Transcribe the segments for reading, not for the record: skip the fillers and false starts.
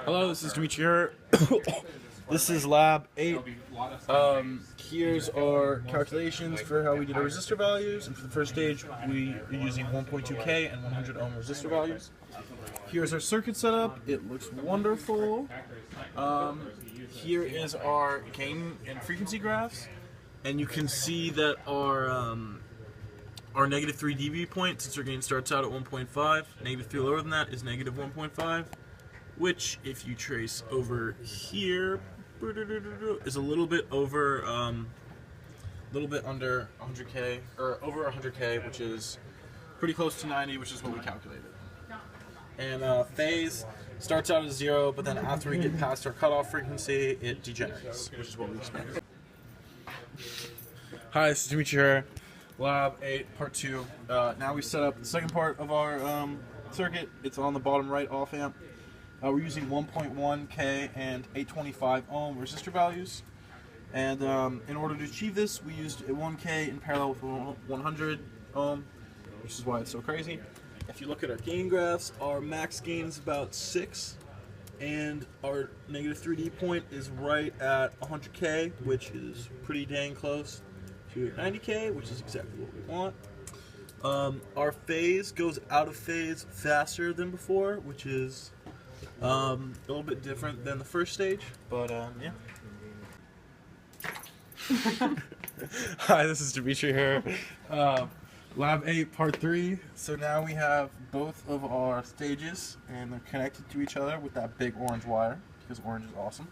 Hello, this is Dimitri here. This is lab 8. Here's our calculations for how we did our resistor values. And for the first stage, we are using 1.2K and 100 ohm resistor values. Here's our circuit setup. It looks wonderful. Here is our gain and frequency graphs. And you can see that our negative 3 dB point, since our gain starts out at 1.5, negative 3 lower than that is negative 1.5, which, if you trace over here, is a little bit over, little bit under 100K, or over 100K, which is pretty close to 90, which is what we calculated. And phase starts out as 0, but then after we get past our cutoff frequency, it degenerates, which is what we expect. Hi, this is Dimitri here. Lab 8, part 2. Now we set up the second part of our circuit. It's on the bottom right off amp. We're using 1.1K and 825 ohm resistor values. And in order to achieve this, we used a 1K in parallel with 100 ohm, which is why it's so crazy. If you look at our gain graphs, our max gain is about 6, and our negative 3D point is right at 100K, which is pretty dang close to 90K, which is exactly what we want. Our phase goes out of phase faster than before, which is a little bit different than the first stage, but yeah. Hi, this is Dimitri here. Lab 8, part 3. So now we have both of our stages, and they're connected to each other with that big orange wire, because orange is awesome.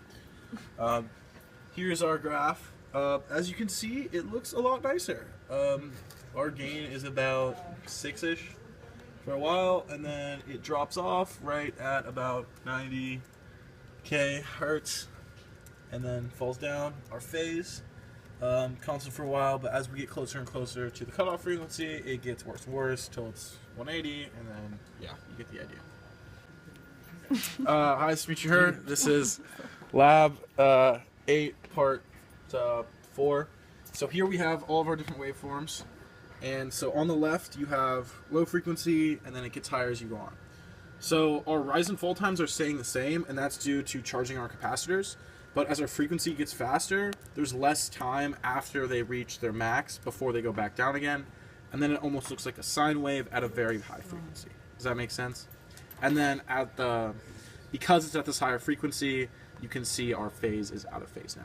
Here's our graph. As you can see, it looks a lot nicer. Our gain is about 6-ish for a while, and then it drops off right at about 90K hertz, and then falls down. Our phase constant for a while, but as we get closer and closer to the cutoff frequency, it gets worse and worse till it's 180, and then yeah, you get the idea. Hi, it's Dimitri here. This is Lab 8, part 4. So here we have all of our different waveforms, and so on the left you have low frequency, and then it gets higher as you go on. So our rise and fall times are staying the same, and that's due to charging our capacitors. But as our frequency gets faster, there's less time after they reach their max before they go back down again, and then it almost looks like a sine wave at a very high frequency. Does that make sense? And then because it's at this higher frequency, you can see our phase is out of phase now.